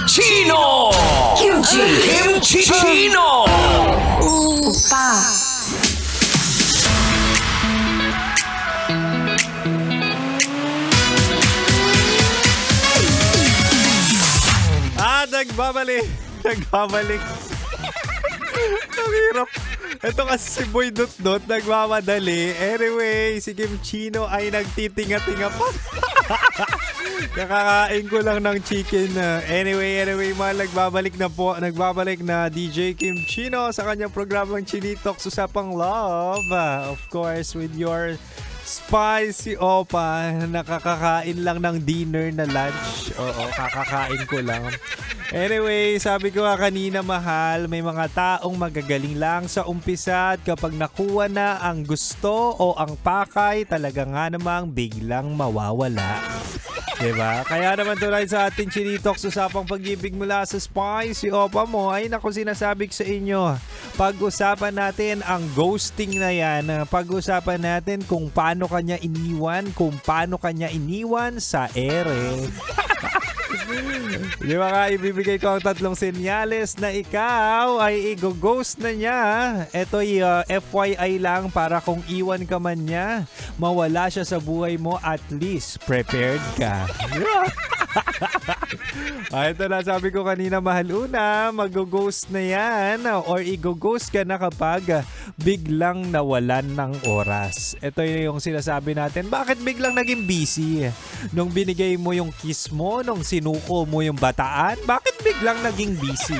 Chino! Kimchi Chino! 오빠, Nagbabalik. Ang hirap. Ito kasi si Boy Dot nagmamadali. Anyway, si Kim Chino ay nagtitinga-tinga pa. Kakakain ko lang ng chicken. Anyway, nagbabalik na DJ Kim Chino sa kanyang programang Chinitok Usapang Love. Of course, with your spicy opa. Nakakakain lang ng dinner na lunch. Oo, kakakain ko lang. Anyway, sabi ko nga kanina, mahal, may mga taong magagaling lang sa umpisa at kapag nakuha na ang gusto o ang pakay, talaga nga namang biglang mawawala. Diba? Kaya naman tulad sa ating Chinitok Usapang Pag-ibig mula sa spicy opa mo, ay naku, sinasabi ko sa inyo, pag-usapan natin ang ghosting na yan. Pag-usapan natin kung paano kanya iniwan sa ere. Di ba nga, ibibigay ko ang 3 senyales na ikaw ay i-ghost na niya. Ito'y FYI lang para kung iwan ka man niya, mawala siya sa buhay mo, at least prepared ka. Ito na, sabi ko kanina, mahal, una, mag-ghost na yan or i-ghost ka na kapag biglang nawalan ng oras. Ito yung sinasabi natin, bakit biglang naging busy? Nung binigay mo yung kiss mo, nung sinuko mo yung bataan, bakit biglang naging busy?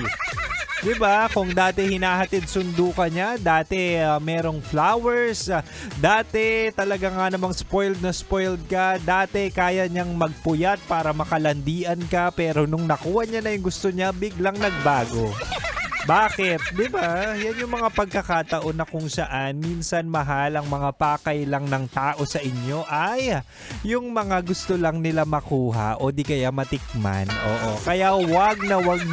Diba? Kung dati hinahatid sundo ka niya, dati merong flowers, dati talaga nga namang spoiled ka, dati kaya niyang magpuyat para makalandian ka, pero nung nakuha niya na yung gusto niya, biglang nagbago. Bakit? Diba? Yan yung mga pagkakataon na kung saan minsan, mahal, ang mga pakay lang ng tao sa inyo ay yung mga gusto lang nila makuha o di kaya matikman. Oo. Kaya wag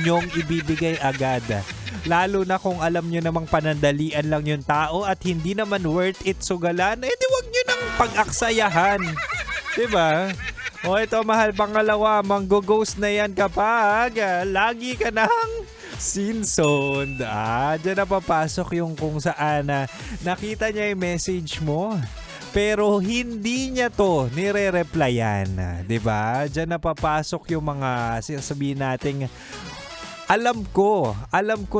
nyong ibibigay agad. Lalo na kung alam nyo namang panandalian lang yung tao at hindi naman worth it sugalan, di wag nyo nang pag-aksayahan. Diba? O ito, mahal, pangalawa, manggo-ghost na yan kapag lagi ka nang sinzoned. Diyan na papasok yung kung saan nakita niya yung message mo, pero hindi niya to nire-replyan. Diba? Diyan na papasok yung mga sasabihin nating, alam ko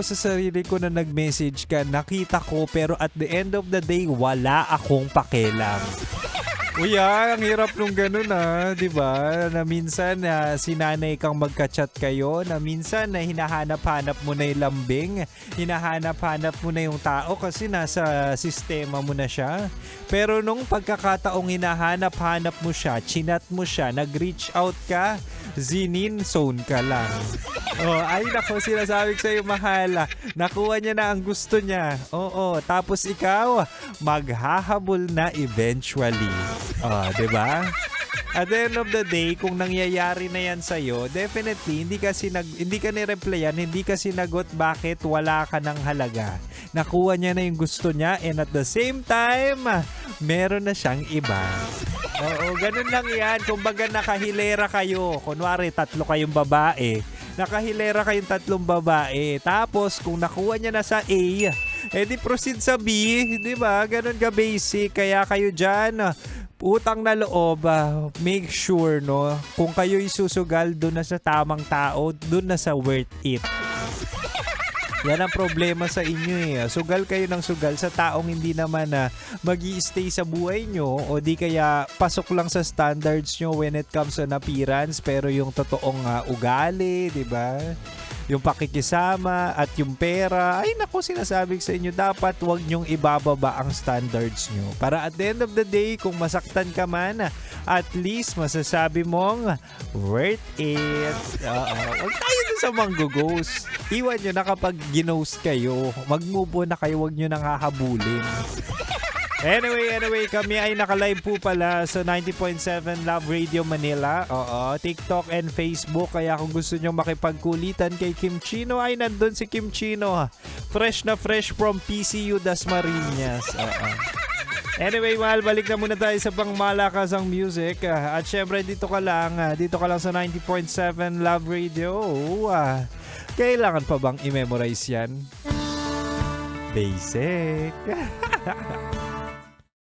sa sarili ko na nag-message ka, nakita ko, pero at the end of the day, wala akong pakialam. Uy, ang hirap nung ganun, diba? Na minsan sinanay kang magka-chat kayo, na minsan hinahanap-hanap mo na yung lambing, hinahanap-hanap mo na yung tao kasi nasa sistema mo na siya. Pero nung pagkakataong hinahanap-hanap mo siya, chinat mo siya, nag-reach out ka, zone ka lang. Ay nako, sinasabi ko sa'yo, mahal, nakuha niya na ang gusto niya. Oo, tapos ikaw, maghahabol na eventually. Diba? At the end of the day, kung nangyayari na yan sa'yo, definitely, hindi ka ni-replyan, hindi ka sinagot, bakit wala ka ng halaga. Nakuha niya na yung gusto niya, and at the same time, meron na siyang iba. Oo, ganun lang yan. Kumbaga nakahilera kayo. Kunwari, 3 kayong babae. Nakahilera kayong 3 babae. Tapos, kung nakuha niya na sa A, di proceed sa B. Diba? Ganun ka basic. Kaya kayo dyan, utang na loob, make sure, no, kung kayo isusugal doon na sa tamang tao, doon na sa worth it. Yan ang problema sa inyo . Sugal kayo ng sugal sa taong hindi naman mag-i-stay sa buhay nyo, o di kaya pasok lang sa standards nyo when it comes on appearance, pero yung totoong ugali, di ba? Yung pakikisama at yung pera, ay naku, sinasabi ko sa inyo, dapat wag nyong ibababa ang standards nyo. Para at the end of the day, kung masaktan ka man, at least masasabi mong worth it. Huwag tayo sa manggo-ghost. Iwan nyo na kapag ginost kayo. Mag-move on na kayo, wag nyo nang hahabulin. Anyway, kami ay naka-live po pala sa 90.7 Love Radio Manila. TikTok and Facebook. Kaya kung gusto nyo makipagkulitan kay Kim Chino, ay nandun si Kim Chino. Fresh na fresh from PCU Dasmariñas. Anyway, mahal, balik na muna tayo sa pangmalakasang music. At syempre, dito ka lang sa 90.7 Love Radio. Kailangan pa bang i-memorize yan? Basic.